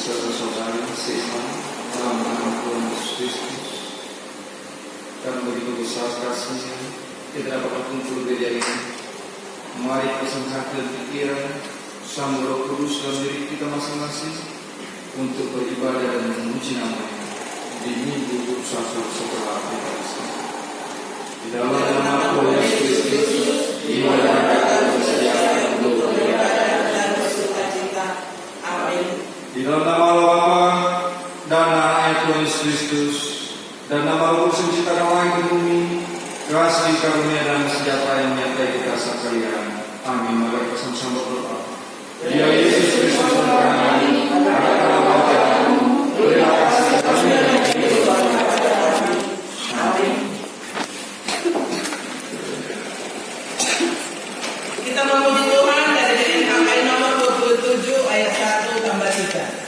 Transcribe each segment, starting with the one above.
beserta saudara seiman dalam nama Tuhan Yesus Kristus. Dan begitu besar kasih-Nya, kita dapat kumpul di hari ini. Mari pesan hati dan pikiran sama Roh Kudus dalam diri kita masing-masing untuk beribadah dan memuji nama-Nya di minggu satu setelah kita bersama. Di dalam nama Tuhan Yesus Kristus, ibadah kita disediakan untuk beribadah dan bersukacita. Amin. Di dalam nama Allah Bapa dan Anak Tuhan Yesus Kristus dan nama Roh Kudus menciptakan langit dan bumi, kasih karunia dan sejahtera yang menyertai kita sekalian. Amin. Mari kita sama-sama berdoa. Ya Yesus Kristus Tuhan kami, katakanlah wajah-Mu, berilah kasih karunia dan kehidupan kepada kami. Amin. Kita memuji Tuhan dari NKKI nomor 27 ayat 1 tambah 3.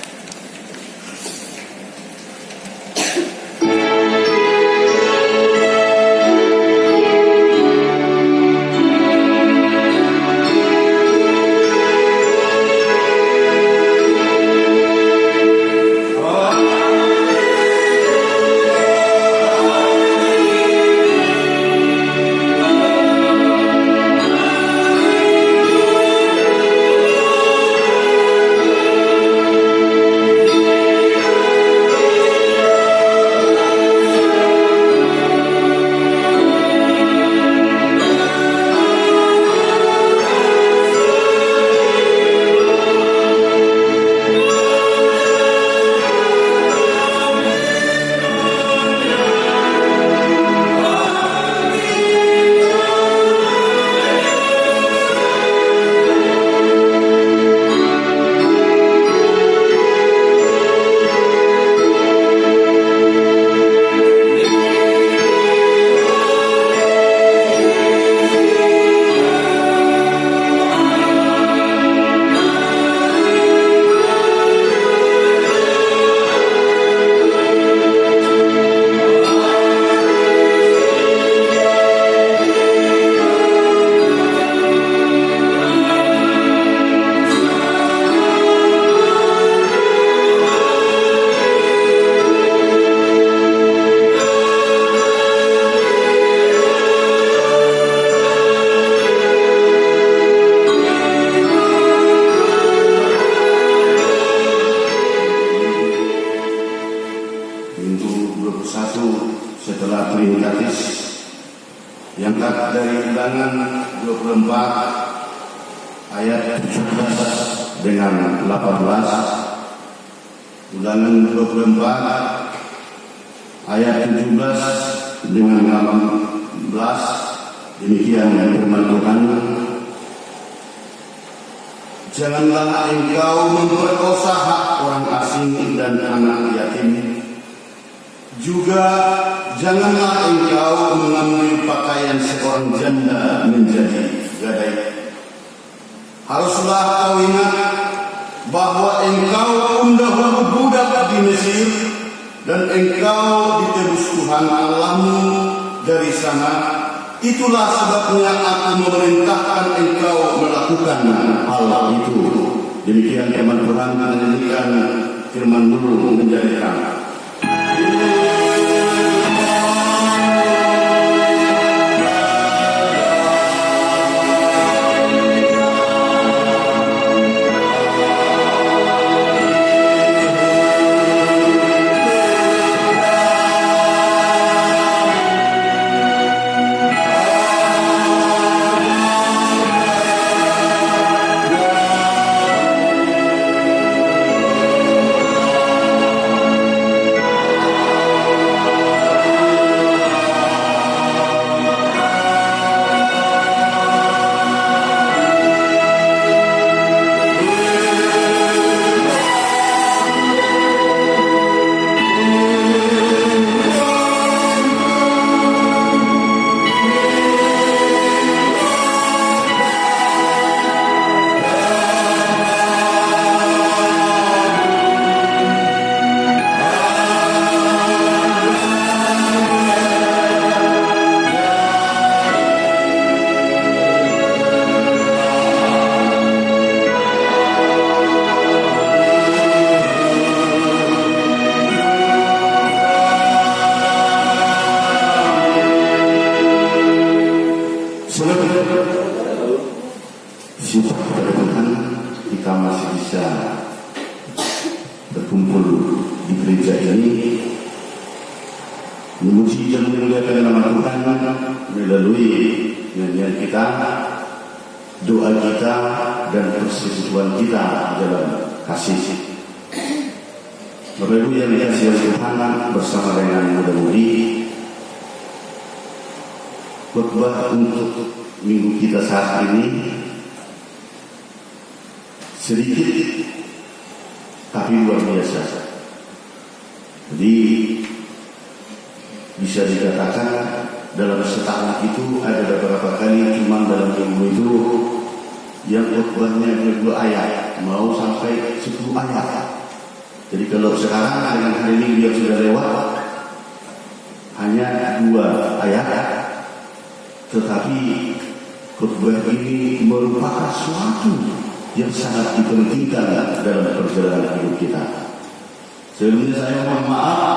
Setelah Trinitatis yang dari Ulangan 24 ayat 17 dengan 18, Ulangan 24 ayat 17 dengan 18, demikian firman Tuhan. Janganlah engkau memperkosa hak orang asing dan anak yatim. Juga janganlah engkau mengambil pakaian seorang janda menjadi gadai. Haruslah kau ingat bahwa engkau pun dahulu budak di Mesir, dan engkau ditebus Tuhan Allahmu dari sana. Itulah sebabnya aku memerintahkan engkau melakukan hal itu. Demikian firman Tuhan. Menyanyikan firman dulu menjadi terang. berkumpul di gereja ini memuji dan memuliakan nama Tuhan melalui nyanyian kita, doa kita, dan persekutuan kita dalam kasih. Bapak Ibu yang dikasihi oleh Tuhan, bersama dengan muda-mudi, khotbah untuk minggu kita saat ini sedikit tapi luar biasa. Jadi bisa dikatakan dalam setahun itu ada beberapa kali cuma dalam minggu itu yang khotbahnya 2 ayat, mau sampai 10 ayat. Jadi kalau sekarang dengan hari ini yang sudah lewat hanya 2 ayat, tetapi khotbah ini merupakan suatu yang sangat dipentingkan dalam perjalanan hidup kita. Sebelumnya saya mohon maaf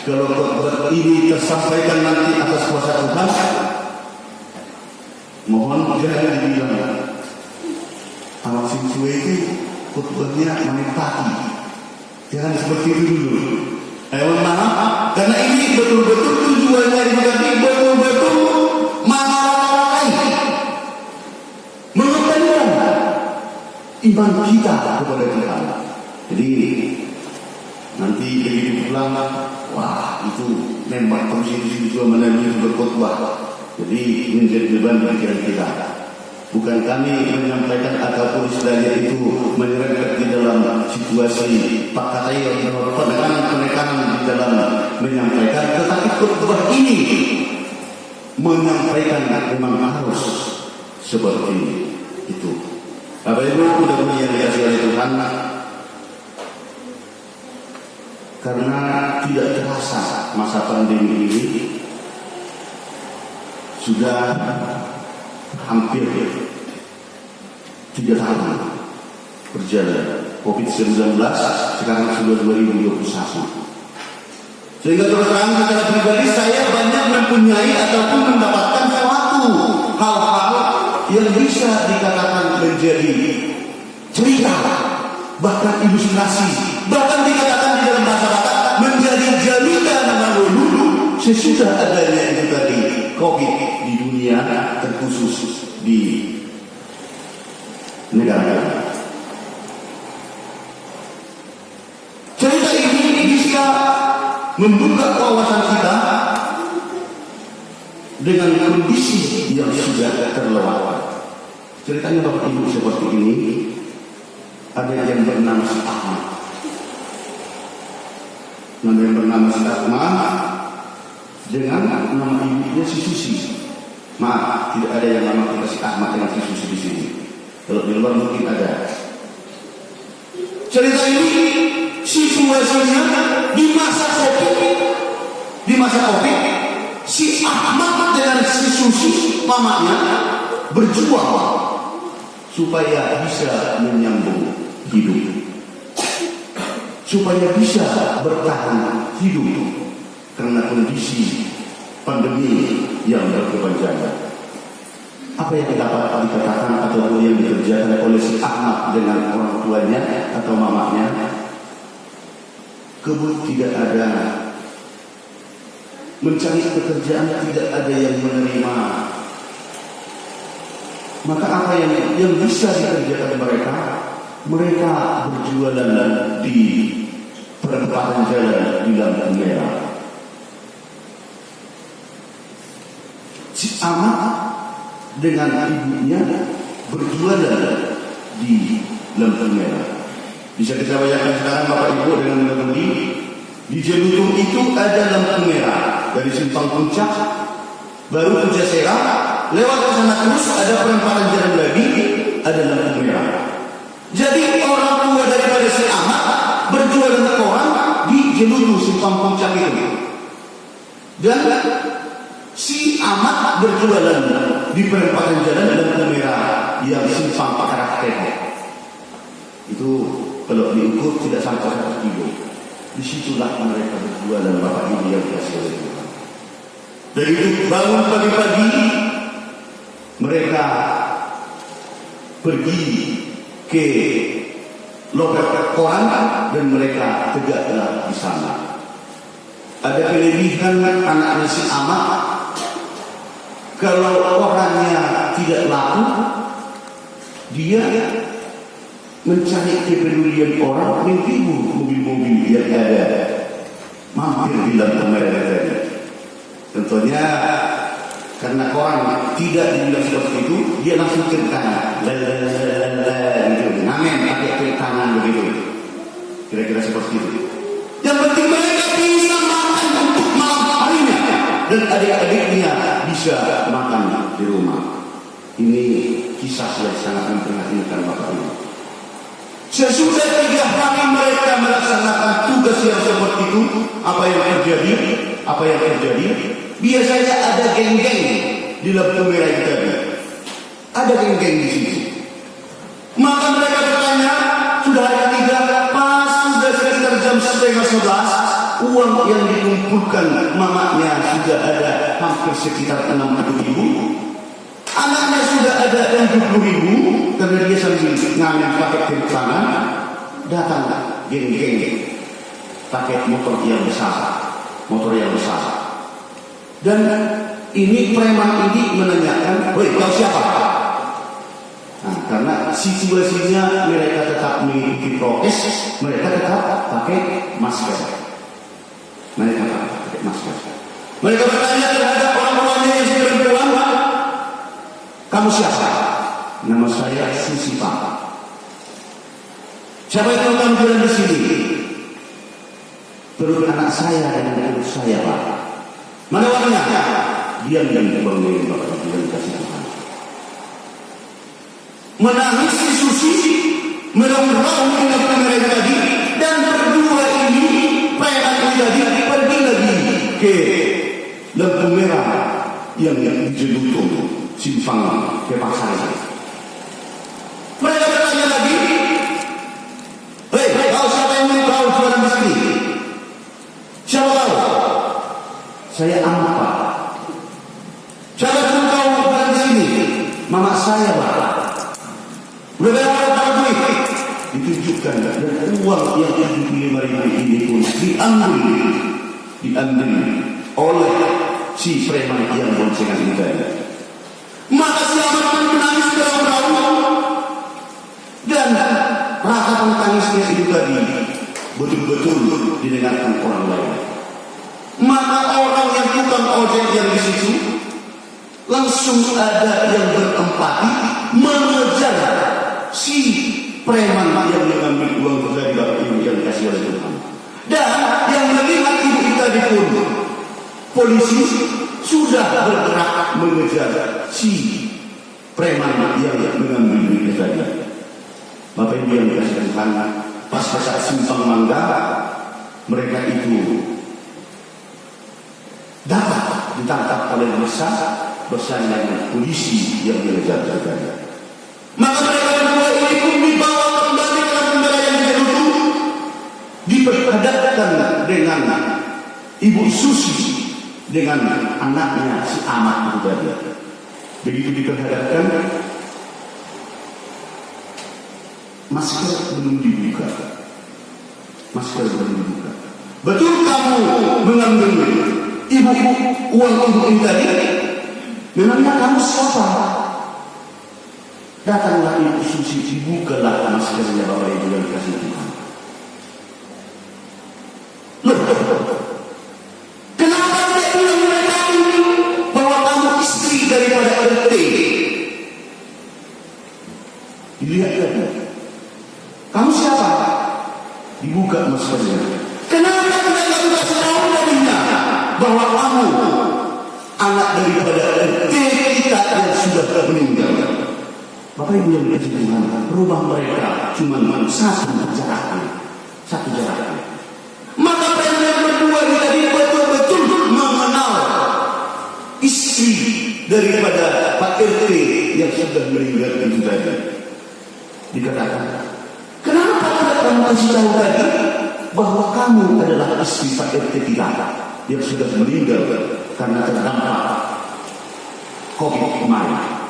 kalau khotbah ini tersampaikan nanti atas kuasa Tuhan, mohon jangan dibilang awak siswa itu khotbahnya menempati. Jangan seperti itu dulu. Mohon maaf, karena ini betul-betul tujuannya ini betul-betul mengembalikan iman kita kepada Tuhan. Jadi nanti begitu pulang, wah itu nembak terus itu juga melalui berkhotbah. Jadi menjadi beban pikiran kita. Bukan kami menyampaikan ataupun istilahnya itu menyerempet di dalam situasi Pak Kataya yang penekanan di dalam menyampaikan, tetapi khotbah ini menyampaikan memang harus seperti itu. Bapak Ibu mudah-mudahan yang dikasihi oleh Tuhan, karena tidak terasa masa pandemi ini sudah hampir 3 tahun berjalan. COVID-19 sekarang sudah 2021. Sehingga terus terang secara pribadi saya banyak mempunyai ataupun mendapatkan suatu hal-hal yang bisa dikatakan menjadi cerita, bahkan ilustrasi, bahkan dikatakan di dalam masyarakat menjadi jaminan lalu sesudah adanya itu tadi COVID di dunia, terkhusus di negara. Cerita ini bisa membuka wawasan kita dengan kondisi yang sudah terlewat. Ceritanya Bapak Ibu seperti ini. Ada yang bernama si Ahmad. Nama yang bernama si Ahmad dengan nama ibunya si Susi. Maaf, tidak ada yang nama kita si Ahmad dengan si Susi di sini. Kalau di luar mungkin ada. Cerita ini situasinya di masa COVID, si Ahmad dengan si Susi mamanya berjuang supaya bisa menyambung hidup, supaya bisa bertahan hidup karena kondisi pandemi yang berkepanjangan. Apa yang dapat dikatakan atau yang dikerjakan oleh si Ahmad dengan orang tuanya atau mamanya? Kebut tidak ada, mencari pekerjaan tidak ada yang menerima. Maka apa yang bisa dikerjakan mereka? Mereka berjualan di perempatan jalan di lampu merah. Si Ahmad dengan ibunya berjualan di lampu merah. Bisa kita bayangkan sekarang Bapak Ibu dengan mengemudi di Jelutung itu ada lampu merah dari Simpang Puncak, baru Pujasera, lewat ke sana terus ada perempatan jalan lagi, ada lampu merah. Jadi orang tua daripada si Ahmad berjualan koran di Jelutung Simpang Puncak itu, dan si Ahmad berjualan di perempatan jalan lampu merah yang Simpang karakter. Itu kalau diukur tidak sampai 1 kilo. Disitulah mereka berjualan Bapak Ibu yang dikasihi oleh Tuhan. Dari itu bangun pagi-pagi mereka pergi ke loket koran dan mereka tegaklah di sana. Ada kelebihan anaknya si Ahmad, kalau orangnya tidak laku, dia mencari kepedulian orang, menghibu mobil-mobil yang ada mampir di lampu merah tadi. Tentunya karena orang tidak dibilang seperti itu, dia langsung kiri kanan, gitu, ngamen pakai kiri kanan begitu. Kira-kira seperti itu. Yang penting mereka bisa makan untuk malam harinya dan adik-adiknya bisa makan di rumah. Ini kisah yang sangat memprihatinkan Bapak Ibu. Sesudah 3 hari mereka melaksanakan tugas yang seperti itu, apa yang terjadi? Biasanya ada geng-geng di lampu merah itu tadi. Ada geng-geng di sini. Maka mereka bertanya, sudah hari 3, pas sudah sekitar jam 10:30, uang yang dikumpulkan mamanya sudah ada hampir sekitar 60.000. Anaknya sudah ada 70.000 karena dia sambil ngamen pakai kiri kanan. Datang geng-geng pakai motor yang besar. Dan ini preman ini menanyakan, "Woi, kau siapa?" Nah, karena situasinya mereka tetap mengikuti prokes, mereka tetap pakai masker. Mereka bertanya terhadap orang-orangnya yang sudah berpulang, "Kamu siapa?" "Nama saya Susi, Pak." "Siapa yang kamu jualan di sini?" "Perut anak saya dan perut saya, Pak." "Mana warnanya?" Diam-diam dibangun Bapak Ibu yang dikasih Tuhan. Menangis si Susi, meraung-raung di lampu merah tadi, dan berdua ini preman tadi pergi lagi ke lampu merah yang dijelutung simpang ke pasar. Mereka bertanya lagi, "Hei, kau siapa yang kau jualan di sini? Siapa kau?" "Saya Ahmad, Pak." "Siapa yang kau jualan di sini?" "Mama saya, Pak." "Udah berapa kau duit?" Ditunjukkan dan uang yang 75.000 ini pun diambil oleh si preman yang boncengan itu tadi. Maka si Ahmad pun menangis beraung-raung, dan rakapan tangisnya itu tadi betul-betul didengarkan orang lain. Maka orang yang tukang ojek yang di situ langsung ada yang berempati mengejar si preman yang mengambil uang dari Bapak Ibu yang dikasih oleh Tuhan. Dan yang melihat ibu itu tadi pun, polisi sudah bergerak mengejar si preman yang mengambil duit tadi. Bapak Ibu yang dikasih Tuhan, pas saat simpang Mangga, mereka itu dapat ditangkap oleh massa bersama polisi yang mengejar tadi. Maka mereka berdua ini pun dibawa kembali ke penjara yang dijerutu, diperhadapkan dengan Ibu Susi dengan anaknya si Ahmad itu tadi. Begitu diperhadapkan, masker belum dibuka. "Betul kamu mengambil ibu uang ibu ini tadi? Memangnya kamu siapa?" Datanglah Ibu Susi, dibukalah maskernya Bapak Ibu yang dikasih Tuhan. Loh, kenapa tidak bilang mereka ini bahwa kamu istri daripada RT? Dilihat lagi, "Kamu siapa?" Dibuka maskernya. "Kenapa tidak kamu kasih tahu tadinya bahwa kamu anak daripada RT kita yang sudah meninggal?" Bapak Ibu yang dikasih Tuhan, rumah mereka cuma satu jarak. Maka preman berdua ini tadi betul-betul mengenal istri daripada Pak RT yang sudah meninggal itu tadi. Dikatakan, "Kenapa tidak kamu kasih tahu tadi bahwa kamu adalah istri Pak RT kita yang sudah meninggal karena terdampak COVID kemarin?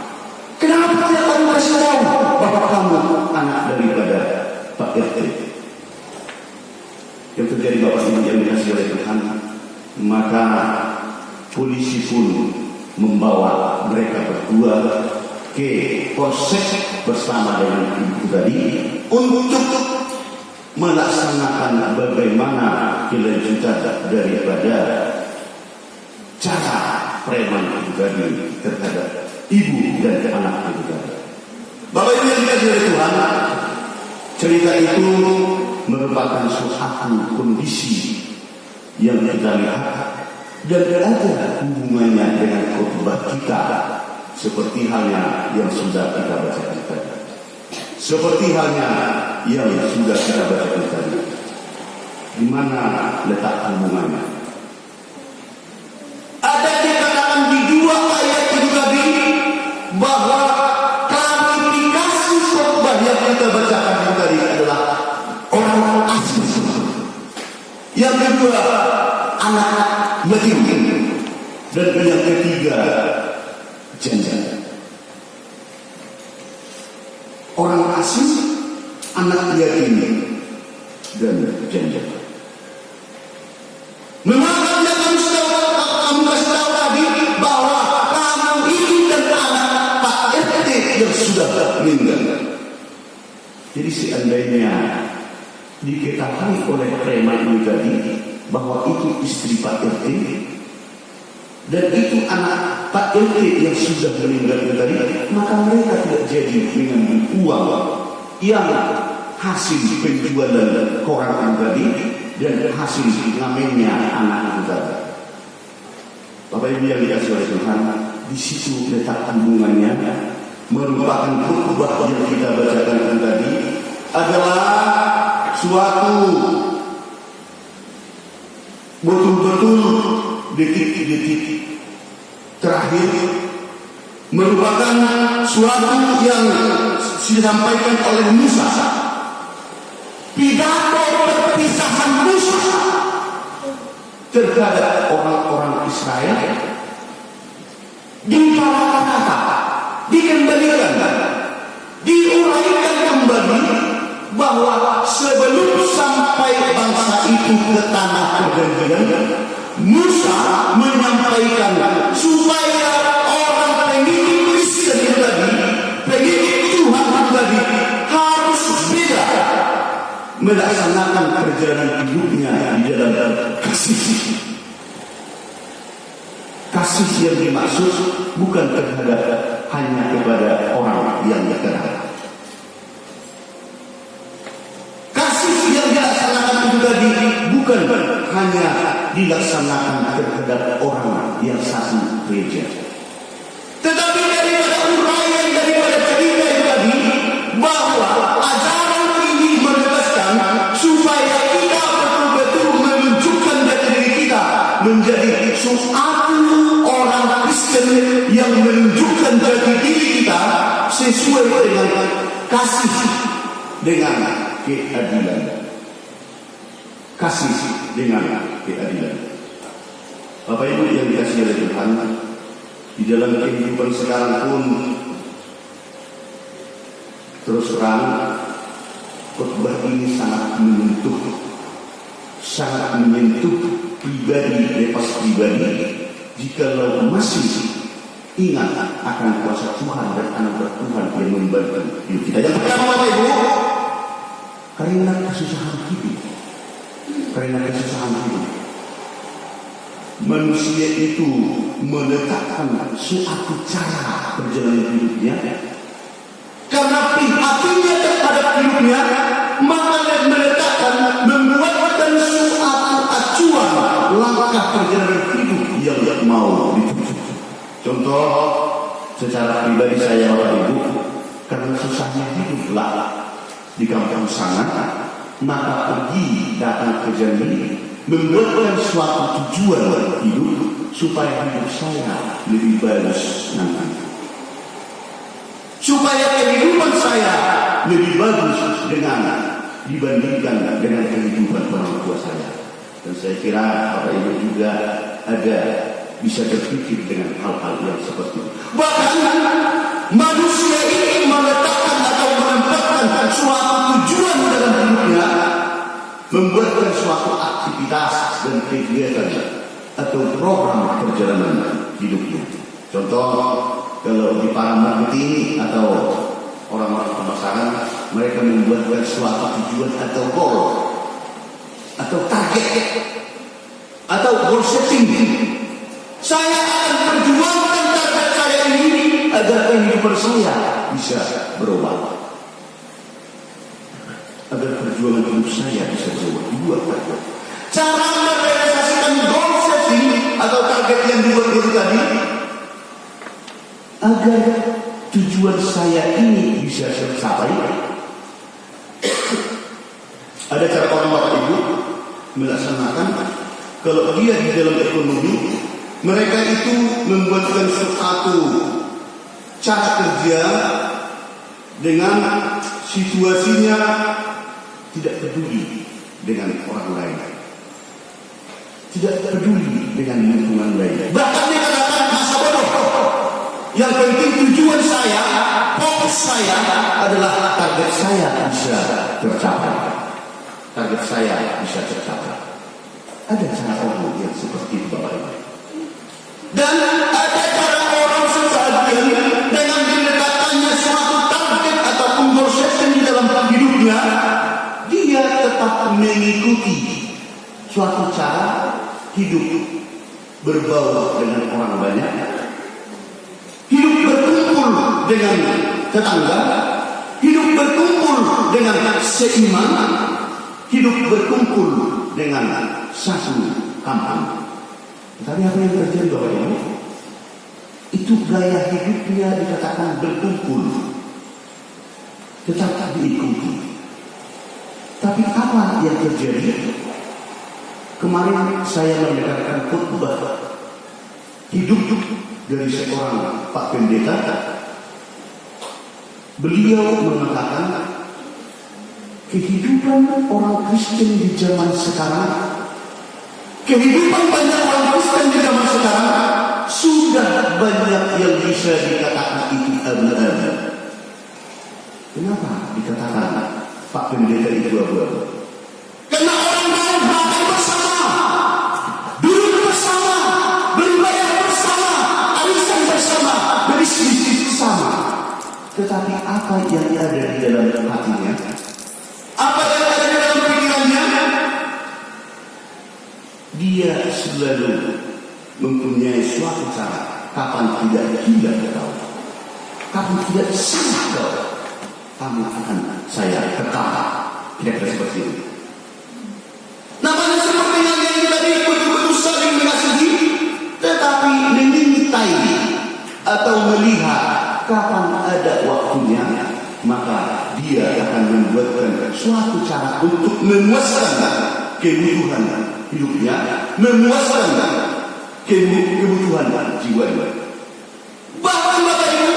Kenapa tidak kamu kasih tahu bahwa kamu anak daripada Pak RT. Yang terjadi Bapak Ibu yang dikasihi oleh Tuhan, maka polisi pun membawa mereka berdua ke polsek bersama dengan ibu tadi untuk melaksanakan bagaimana kelanjutan daripada cara preman itu tadi terhadap ibu dan anak itu tadi. Bapak Ibu yang dikasihi oleh Tuhan, cerita itu merupakan suatu kondisi yang kita lihat dan ada hubungannya dengan khotbah kita, seperti halnya yang sudah kita bacakan tadi. Seperti halnya yang sudah kita bacakan tadi. Di mana letak hubungannya? Ada dikatakan di 2 ayat itu tadi bahwa klarifikasi khotbah yang kita bacakan tadi adalah orang asing. Yang kedua, anak yatim, dan yang ketiga, janda. Orang asing, anak yatim, dan janda. Mengapa kamu kasih tahu tadi bahwa kamu ini dan anak Pak RT yang sudah meninggal? Jadi seandainya diketahui oleh preman ini tadi bahwa itu istri Pak RT dan itu anak Pak RT yang sudah meninggal tadi, maka mereka tidak jadi mengambil uang yang hasil penjualan koran tadi dan hasil ngamennya anak itu tadi. Bapak Ibu yang dikasihi oleh Tuhan, di situ letak hubungannya. Merupakan khotbah yang kita bacakan tadi adalah suatu betul-betul detik-detik terakhir, merupakan suatu yang disampaikan oleh Musa, pidato perpisahan Musa terhadap orang-orang Israel. Di kata-kata dikembalikan, diuraikan kembali bahwa sebelum sampai bangsa itu ke tanah perjanjian, Musa menyampaikan supaya orang pengikut Kristen itu tadi, pengikut Tuhan itu tadi, harus beda melaksanakan perjalanan hidupnya di dalam kasih. Kasih yang dimaksud bukan terhadap hanya kepada orang yang terhadap. Kasih yang dilaksanakan itu tadi bukan hanya dilaksanakan terhadap orang yang satu gereja, tetapi daripada uraian daripada cerita itu tadi bahwa ajaran ini menegaskan supaya kita betul-betul menunjukkan diri kita menjadi suatu orang Kristen yang menunjukkan jati diri kita sesuai dengan kasih dengan keadilan. Kasih dengan keadilan. Bapak Ibu yang dikasihi oleh Tuhan, di dalam kehidupan sekarang pun terus terang khotbah ini sangat menyentuh pribadi lepas pribadi. Jikalau masih ingat akan kuasa Tuhan dan anugerah Tuhan yang membantu hidup kita. Yang pertama Bapak Ibu, karena kesusahan hidup. Karena kesusahan hidup, manusia itu meletakkan suatu cara perjalanan hidupnya. Karena hatinya terhadap hidupnya, maka meletakkan, membuatkan suatu acuan langkah perjalanan hidup yang mau dituju. Contoh, secara pribadi saya Bapak Ibu, karena susahnya hiduplah di kampung sana, maka pergi datang ke Jambi, membuatkan suatu tujuan hidup supaya hidup saya lebih bagus nanti, supaya kehidupan saya lebih bagus dibandingkan dengan kehidupan orang tua saya. Dan saya kira Bapak Ibu juga ada bisa berpikir dengan hal-hal yang seperti itu. Bahkan manusia ini meletakkan atau menempatkan suatu tujuan dalam hidupnya, membuatkan suatu aktivitas dan kegiatan atau program perjalanan hidupnya. Contoh, kalau di para marketing atau orang-orang pemasaran, mereka membuatkan suatu tujuan atau goal atau target atau goal setting. Saya akan perjuangkan target saya ini agar kehidupan saya bisa berubah, agar perjuangan hidup saya bisa berubah. Dua target. Cara merealisasikan goal setting atau target yang dibuat itu tadi, agar tujuan saya ini bisa tercapai. Ada cara orang Bapak Ibu melaksanakan. Kalau dia di dalam ekonomi, mereka itu membuatkan suatu cara kerja dengan situasinya, tidak peduli dengan orang lain, tidak peduli dengan lingkungan lain. Bahkan dikatakan masa bodoh. Yang penting tujuan saya, fokus saya adalah target saya bisa tercapai. Target saya bisa tercapai. Ada cara orang yang seperti itu Bapak Ibu. Dan ada cara orang sesajen dengan didekatannya suatu target ataupun goal setting di dalam hidupnya, dia tetap mengikuti suatu cara hidup berbaur dengan orang banyak, hidup berkumpul dengan tetangga, hidup berkumpul dengan seiman, hidup berkumpul dengan satu kampung. Tapi apa yang terjadi Bapak Ibu? Itu gaya hidupnya dikatakan berkumpul, tetap diikuti. Tapi apa yang terjadi? Kemarin saya mendengarkan khutbah hidup dari seorang Pak Pendeta. Beliau mengatakan kehidupan orang Kristen di zaman sekarang, kehidupan banyak orang Kristen di zaman sekarang sudah banyak yang bisa dikatakan itu abu-abu. Kenapa dikatakan Pak Pendeta itu abu-abu? Karena orang makan bersama, duduk bersama, berbayar bersama, arisan bersama, berbisnis bersama. Tetapi apa yang ada di dalam hatinya? Apa yang ada di dalam pikirannya? Dia selalu mempunyai suatu cara. Kapan tidak tahu, kapan tidak salah tahu, kamu akan saya kekal. Kira-kira seperti itu. Namanya seperti yang tadi, betul-betul saling mengasihi, tetapi mengintai atau melihat kapan ada waktunya, maka dia akan membuatkan suatu cara untuk memuaskan kebutuhan hidupnya, memuaskan kebutuhan jiwanya. Bahkan Bapak Ibu,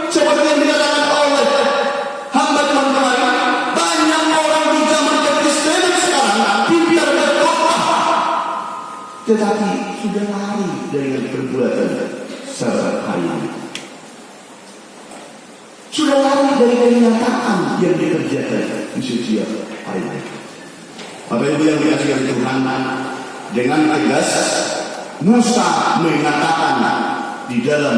seperti yang dikatakan oleh hamba Tuhan kemarin, banyak orang di zaman kekristenan sekarang pintar berkhotbah, tetapi sudah lari dari perbuatan sehari-hari. Sudah lari dari kenyataan yang dikerjakan di setiap hari. Bapak Ibu yang dikasihi Tuhan, dengan tegas Musa mengatakan di dalam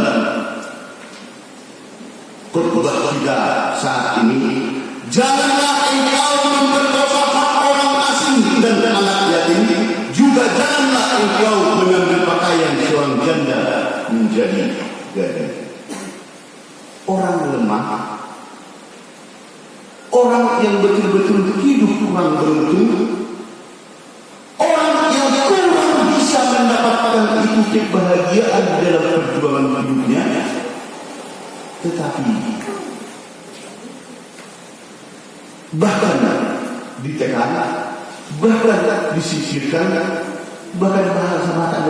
khotbah kita saat ini, janganlah engkau memperkosa hak orang asing dan anak yatim, juga janganlah engkau mengambil pakaian seorang janda menjadi gadis. Orang lemah, orang yang betul-betul hidup kurang beruntung, orang yang kurang bisa mendapatkan itu kebahagiaan dalam perjuangan hidupnya, tetapi bahkan ditekan, bahkan disisirkan, bahkan bahasa mata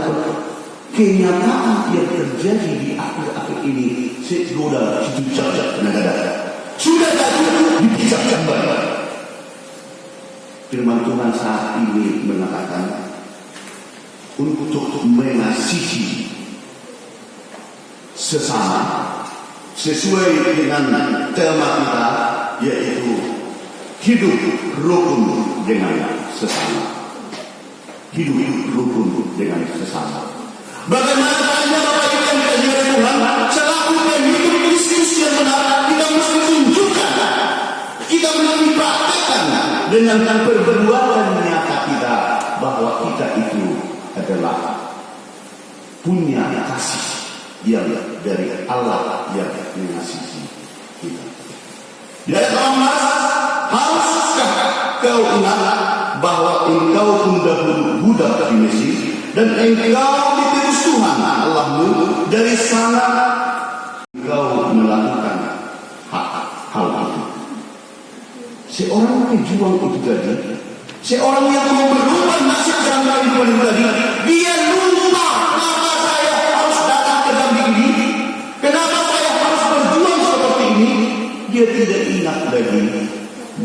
kenyataan yang terjadi di akhir-akhir ini segoda situ cacak negara sudah tadi dipisah kembali. Firman Tuhan saat ini mengatakan untuk mengasihi sesama sesuai dengan tema kita, yaitu hidup rukun dengan sesama. Hidup rukun dengan sesama. Bagaimana caranya Bapak Ibu yang dikasihi oleh Tuhan? Selaku pengikut Kristus yang benar, kita mesti tunjukkan, kita mesti praktekkan dengan perbuatan nyata kita bahwa kita itu adalah punya kasih yang dari Allah yang mengasihi kita. Di ayat 18, haruskah kau ingat bahwa engkau pun dahulu budak di Mesir dan engkau dipilih Tuhan Allahmu, dari sana engkau melakukan hal itu. Seorang pejuang itu tadi, seorang yang mau berubah nasib dalam kehidupan tadi, dia lupa kenapa saya harus datang ke dalam ini, kenapa saya harus berjuang seperti ini. Dia tidak ingat lagi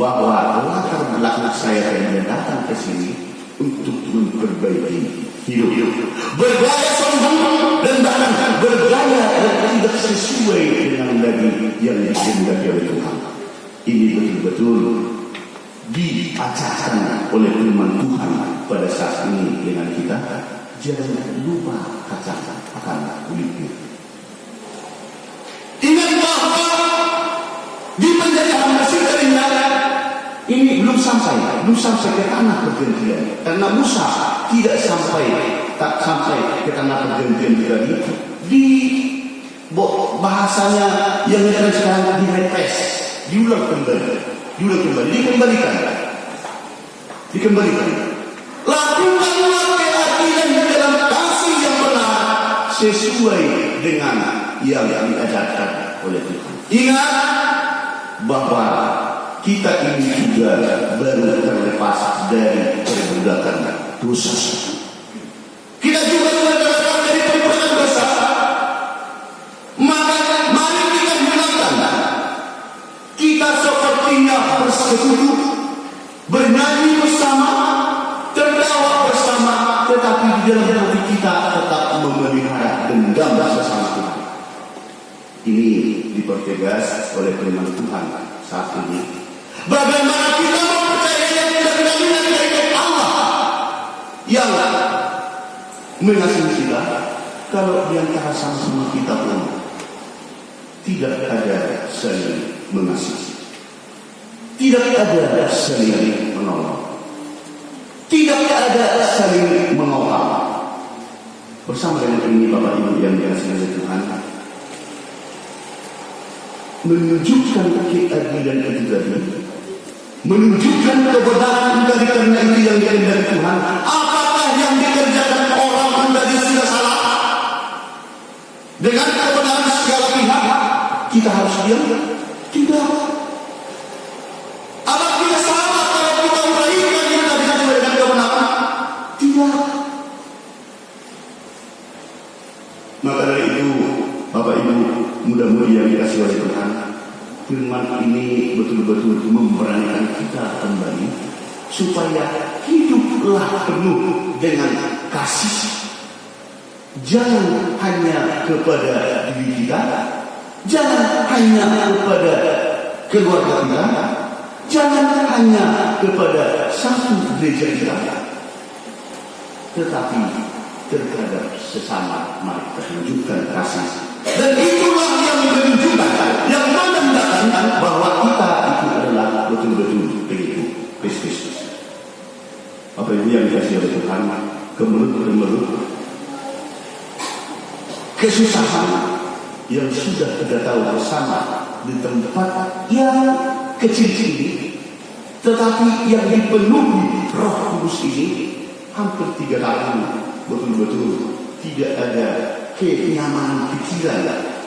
bahwa latar belakang saya yang datang ke sini untuk memperbaiki hidup. Bergaya sombong dan bahkan bergaya yang tidak sesuai dengan lagi yang dikehendaki oleh Tuhan. Ini betul-betul diajarkan oleh firman Tuhan pada saat ini dengan kita. Jangan lupa kacakan akan kulitnya. Ingat bahwa di penjajahan Mesir ternyata ini belum sampai ke tanah perjanjian, karena Musa tidak sampai ke tanah perjanjian tadi. Di bahasanya yang kita sekarang direpes, diulang kembali, dikembalikan. Lakukanlah keadilan di dalam kasih yang benar sesuai dengan yang diajarkan oleh Tuhan. Ingat bahwa kita ini juga baru terlepas dari perbudakan dosa. Kita juga terlepas dari perbudakan dosa. Maka mari kita gunakan. Kita sepertinya bersekutu, bernyanyi bersama, tertawa bersama, tetapi di dalam hati kita tetap memelihara dendam sesama Tuhan. Ini dipertegas oleh firman Tuhan saat ini. Bagaimana kita mempercayai kebenaran dari Allah yang mengasihi kita, kalau di antara sama-sama kita pun tidak ada saling mengasihi, tidak ada saling menolong, tidak ada saling mengawal. Bersama dengan ini Bapak Ibu yang dikasihi oleh Tuhan, menunjukkan keadilan itu tadi, menunjukkan kebenaran dari karena itu yang dikehendaki Tuhan. Apakah yang dikerjakan orang menjadi sudah salah? Dengan kebenaran segala pihak kita harus diam? Tidak. Apa kita salah kalau kita meraihkan yang tadi sesuai dengan kebenaran? Tidak. Maka dari itu Bapak Ibu mudah-mudahan yang dikasih oleh Tuhan, firman ini betul-betul memberanikan kita kembali supaya hiduplah penuh dengan kasih. Jangan hanya kepada diri kita, jangan hanya kepada keluarga kita, jangan hanya kepada satu gereja kita, tetapi terhadap sesama mari kita tunjukkan kasih. Dan itulah yang menunjukkan, yang menandakan bahwa kita itu adalah betul-betul pengikut Kristus. Apa ini yang dikasih oleh Tuhan? Kemelut kesusahan yang sudah kita tahu bersama di tempat yang kecil ini, tetapi yang dipenuhi Roh Kudus ini hampir 3 tahun betul-betul tidak ada kenyamanan pikiran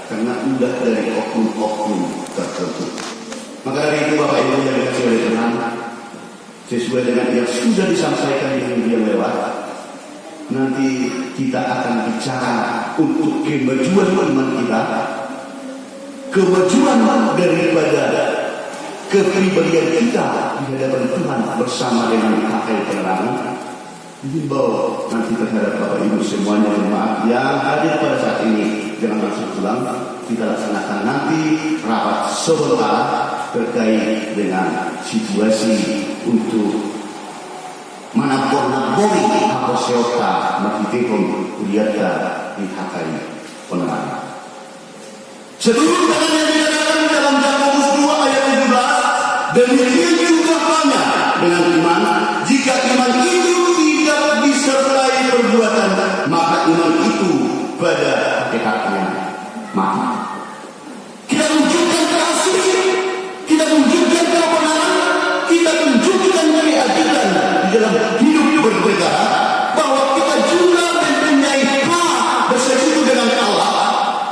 karena udah dari oknum-oknum tertentu. Maka dari itu Bapak Ibu yang dikasihi oleh Tuhan, sesuai dengan yang sudah disampaikan di minggu yang lewat, nanti kita akan bicara untuk kemajuan iman kita, kemajuan daripada kepribadian kita di hadapan Tuhan bersama dengan KKR Penerangan. Dihimbau nanti terhadap Bapak Ibu semuanya jemaat yang hadir pada saat ini, jangan langsung pulang. Kita laksanakan nanti rapat sebentar, terkait dengan situasi untuk manapori hakoseota makitipun kuliata dihakai penerang. Seluruh yang dikatakan dalam Yakobus 2 ayat 17, demikian juga halnya dengan iman. Jika iman itu tidak disertai perbuatan, maka iman itu pada hakikatnya mati. Kita tunjukkan keaslian, kita tunjukkan kebenaran, kita tunjukkan keadilan di dalam hidup bernegara, bahwa kita juga mempunyai hak bersekutu dengan Allah.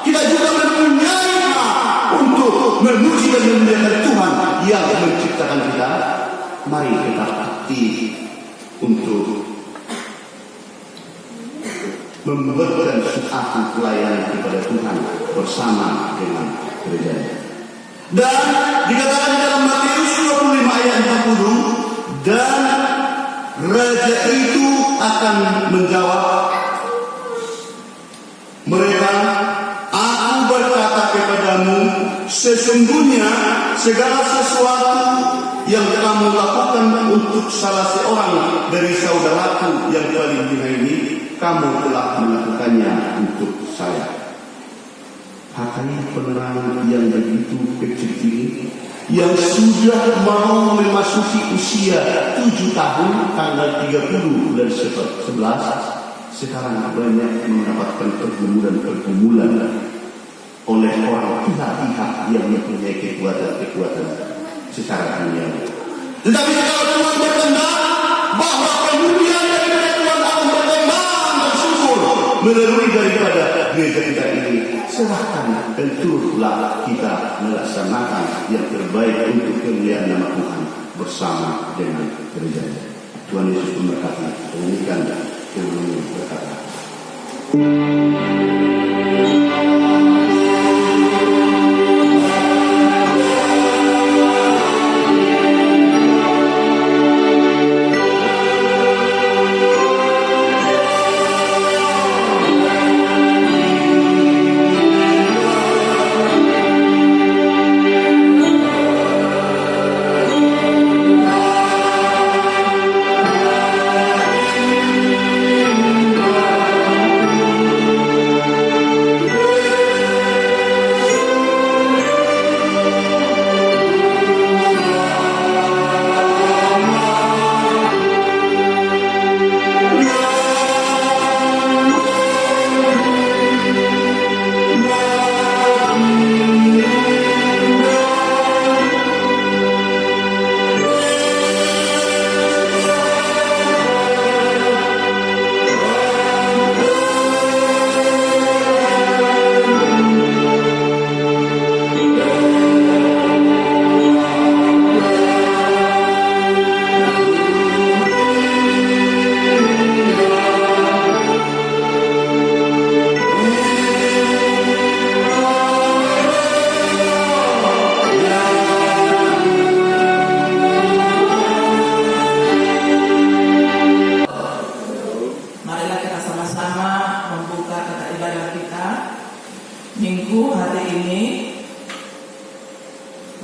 Kita juga mempunyai hak untuk memuji dan memuliakan Tuhan yang menciptakan kita. Mari kita aktif untuk memberikan suatu pelayanan kepada Tuhan bersama dengan gerejanya. Dan dikatakan dalam Matius 25 ayat 40, dan raja itu akan menjawab mereka, aku berkata kepadamu, sesungguhnya segala sesuatu yang kamu lakukan untuk salah seorang dari saudaraku yang paling hina ini, kamu telah melakukannya untuk saya. Hakai penerang yang begitu kecil ini, yang sudah mau memasuki usia 7 tahun tanggal 30 bulan 11, sekarang banyak mendapatkan pergumulan oleh orang pihak-pihak yang mempunyai kekuatan secara duniawi. Tetapi kalau Tuhan berkenan bahwa kemudian daripada Tuhan akan berkembang dan syukur melalui daripada gereja kita ini, serahkan, tentulah kita melaksanakan yang terbaik untuk kemuliaan nama Tuhan bersama dengan gerejanya. Tuhan Yesus memberkati. Demikian firman berkata.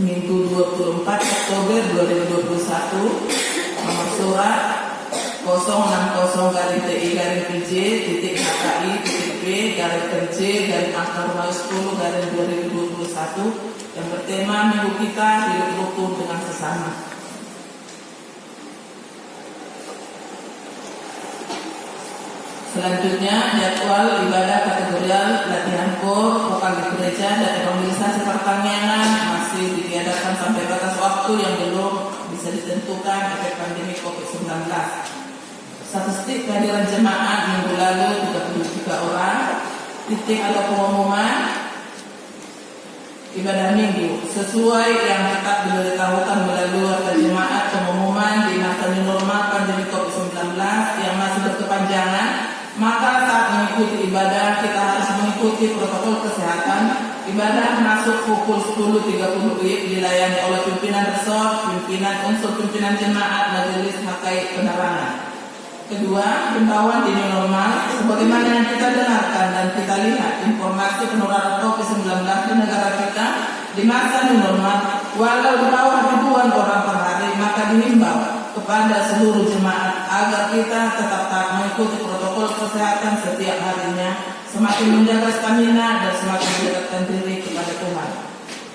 Minggu 24 Oktober 2021, nomor surat 060-PJ-HKI-B-J-10-2021 yang bertema Minggu Kita Hidup Rukun dengan Sesama. Selanjutnya jadwal ibadah kategorial, latihan kor, vokal di gereja, dan evangelisasi pertanian masih ditiadakan sampai batas waktu yang belum bisa ditentukan efek pandemi COVID-19. Statistik kehadiran jemaat minggu lalu 33 orang. Titik atau pengumuman ibadah minggu sesuai yang tetap diberitahukan melalui warta jemaat. Pengumuman di masa new normal pandemi COVID-19 yang masih berkepanjangan, maka saat mengikuti ibadah kita harus mengikuti protokol kesehatan. Ibadah masuk pukul 10.30 WIB, dilayani oleh pimpinan resort, pimpinan unsur pimpinan jemaat, majelis HKI penerangan. Kedua, himbauan di new normal sebagaimana yang kita dengarkan dan kita lihat informasi penularan COVID-19 di negara kita di masa new normal walau di bawah ribuan orang per hari, maka dihimbau kepada seluruh jemaat agar kita tetap taat mengikuti protokol kesehatan setiap harinya, semakin menjaga stamina dan semakin mendekatkan diri kepada Tuhan.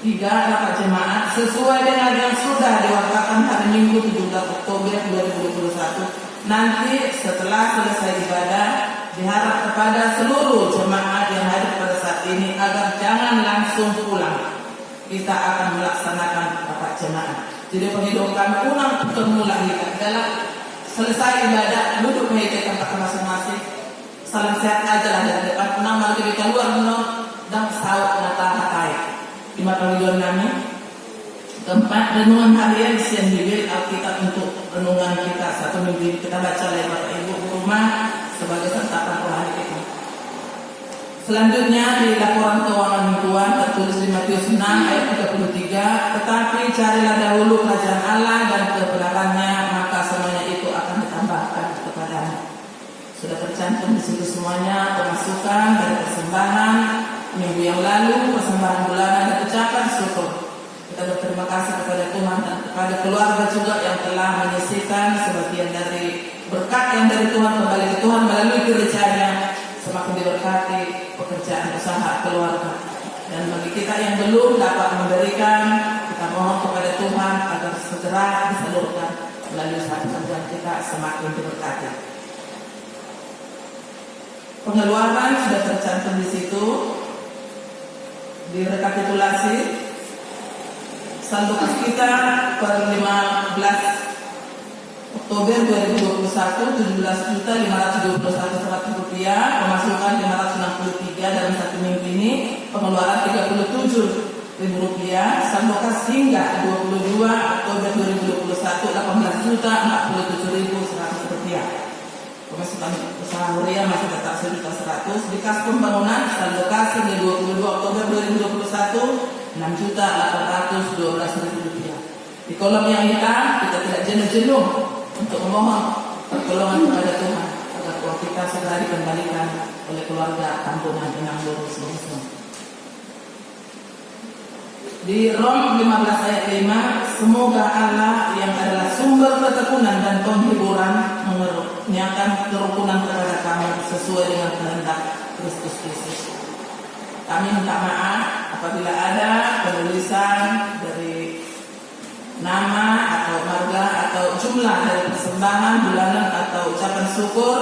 3. Rapat jemaat sesuai dengan yang sudah diwartakan hari Minggu 17 Oktober 2021. Nanti setelah selesai ibadah, diharap kepada seluruh jemaat yang hadir pada saat ini agar jangan langsung pulang. Kita akan melaksanakan rapat jemaat. Jadi penghidupan kami ulang bermula kita adalah selesai ibadah, duduk meja tempat masing-masing, salam sehat aja lah dari depan, nama kita keluar dan saut nata hatai. 5 tujuan kami. 4. Renungan harian siang bibir Alkitab untuk renungan kita 1 minggu ini kita baca oleh Bapak Ibu di rumah sebagai santapan rohani kita. Selanjutnya di laporan keuangan mingguan tertulis di Matius 6 ayat 33, tetapi carilah dahulu kerajaan Allah dan kebenarannya, maka semuanya itu akan ditambahkan kepadamu. Sudah tercantum di situ semuanya pemasukan dari persembahan minggu yang lalu, persembahan bulanan dan ucapan syukur. Kita berterima kasih kepada Tuhan dan kepada keluarga juga yang telah menyisihkan sebagian dari berkat yang dari Tuhan kembali ke Tuhan melalui gerejanya, semakin diberkati pekerjaan usaha keluarga. Dan bagi kita yang belum dapat memberikan, kita mohon kepada Tuhan agar segera disalurkan melalui usaha pekerjaan kita, semakin diberkati. Pengeluaran sudah tercantum di situ. Di rekapitulasi saldo kas kita per 15 Oktober 2021 17.521.100 rupiah, pemasukan 563 dalam 1 minggu ini, pengeluaran 37.000 rupiah, saldo kas hingga 22 Oktober 2021 18.047.100 rupiah. Pemasukan usaha harian masih tetap 1.100.000. Di kas pembangunan saldo kas hingga 22 Oktober 2021 6.812.000 rupiah. Di kolom yang hitam kita tidak jenuh-jenuh untuk memohon pertolongan kepada Tuhan agar uang kita segera dikembalikan oleh keluarga Tampungan Inang Lurus Bungsung. Di Rom 15 ayat 5, semoga Allah yang adalah sumber ketekunan dan penghiburan mengeruniakan kerukunan kepada kami sesuai dengan kehendak Kristus Yesus. Kami minta maaf apabila ada penulisan dari nama atau marga atau jumlah dari persembahan bulanan atau ucapan syukur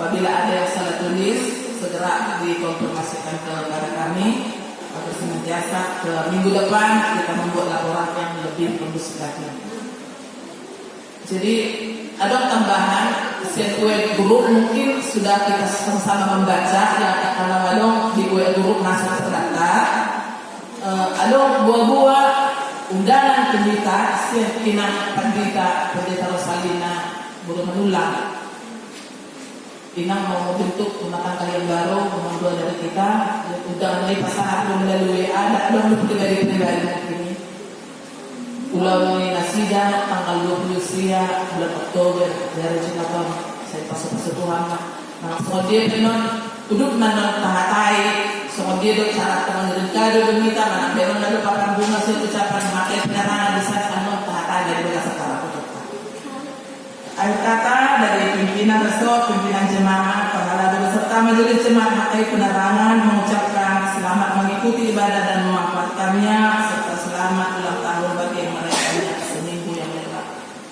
apabila ada yang salah tulis segera dikonfirmasikan kepada kami agar senantiasa ke minggu depan kita membuat laporan yang lebih kondusif lagi. Jadi ada tambahan web group mungkin sudah kita sama-sama membaca ya, kalau di web group masuk terdaftar ada buah-buah undangan pendeta Sirkina Pendeta Rosalina Buru Menulang. Inang mau bentuk rumah tangga yang baru, nomor 2 dari kita. Udah mulai pasangan melalui ada pribadi ini. Pulau Nasida tanggal 20 Sia bulan Oktober dari Cirebon. Saya pasuk Tuhan. Nah, semua dia penon duduk nandang tahatai. Semua dia duduk syarat teman dari kado bermita mana memang ada papan bunga saya ucapan makai penerangan di sana non tahatai dari bekas setara. Akhir kata dari pimpinan resort, pimpinan jemaat, pengarah beserta majelis jemaat HKI penerangan mengucapkan selamat mengikuti ibadah dan memanfaatkannya serta selamat ulang tahun bagi yang merayakannya seminggu yang lewat.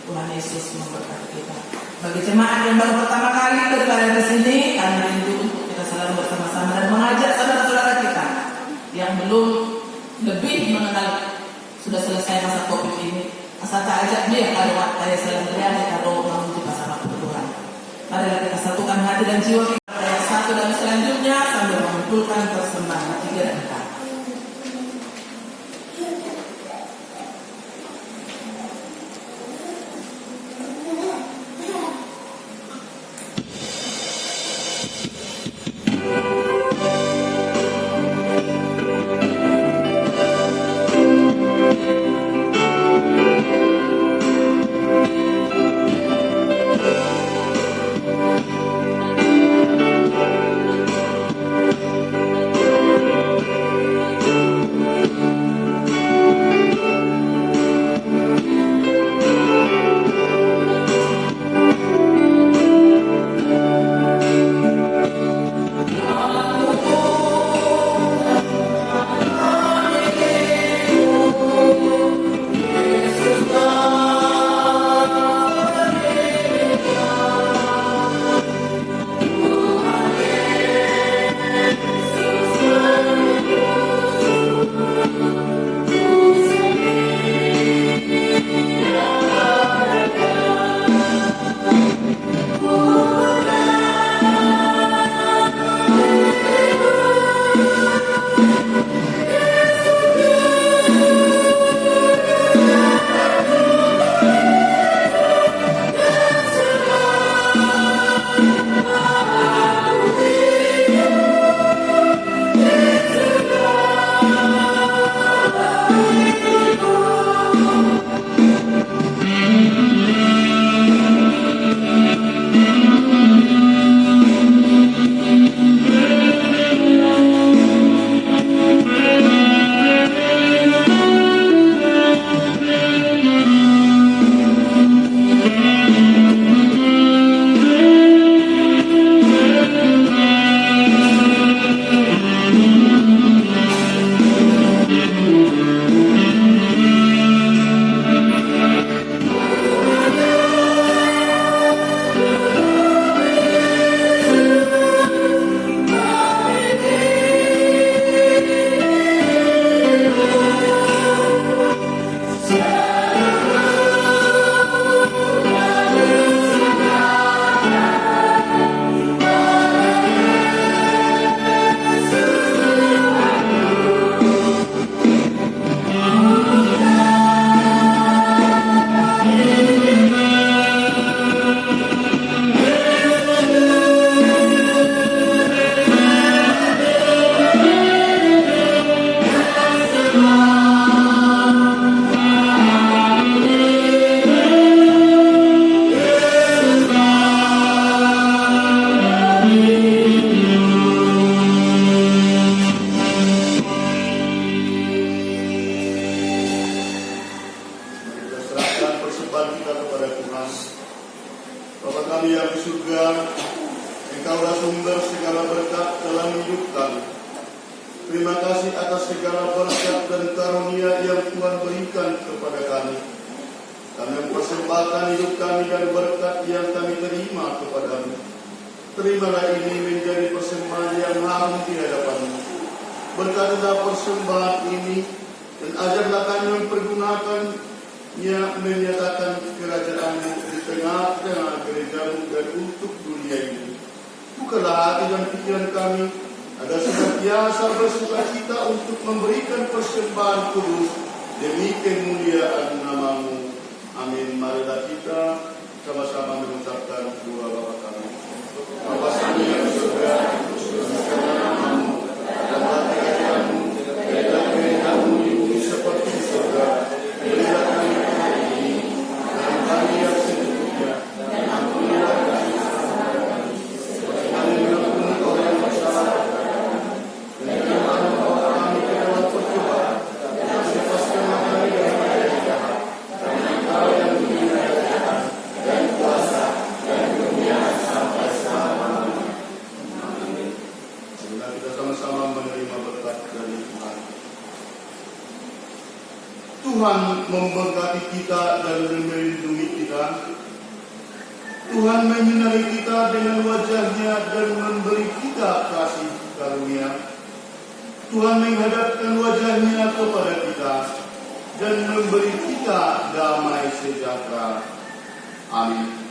Tuhan Yesus memberkati kita. Bagi jemaat yang baru pertama kali berada di sini, kami rindu untuk kita selalu bersama-sama dan mengajak saudara-saudara kita yang belum lebih mengenal sudah selesai masa COVID ini. Asal tak ajak dia kalau saya selalu berada kalau menuju pasar Tuhan. Marilah kita satukan hati dan jiwa kita yang satu dan selanjutnya sambil mengumpulkan persembahan 3 dan 4. Tuhan. Bapa kami yang di surga, Engkaulah sumber segala berkat dalam hidup kami. Terima kasih atas segala berkat dan karunia yang Tuhan berikan kepada kami. Kami mempersembahkan hidup kami dan berkat yang kami terima kepadamu. Terimalah ini menjadi persembahan yang harum di hadapan-Mu. Berkatilah persembahan ini dan ajarlah kami mempergunakannya menyatakan kerajaan-Mu di tengah-tengah gereja-Mu dan untuk dunia ini. Bukalah hati dan pikiran kami agar senantiasa bersukacita untuk memberikan persembahan kudus demi kemuliaan nama-Mu. Amin. Marilah kita sama-sama mengucapkan doa Bapa kami. Bapa kami yang di surga, dikuduskanlah nama-Mu, datanglah kerajaan-Mu, jadilah kehendakmu di bumi seperti di surga. Berilah kami hari ini, dan kami yang secukupnya, dan ampunilah kami kesalahan kami, seperti kami mengampuni orang yang bersalah kepada kami. Dan janganlah membawa kami ke dalam percobaan, tetapi lepaskanlah kami daripada yang jahat. Karena Engkau yang memiliki kerajaan dan kuasa dan kemuliaan sampai selama-lamanya. Amin. Marilah kita sama-sama menerima berkat dari Tuhan. Tuhan memberkati kita dan melindungi kita. Tuhan menyinari kita dengan wajah-Nya dan memberi kita kasih karunia. Tuhan menghadapkan wajah-Nya kepada kita dan memberi kita damai sejahtera. Amin.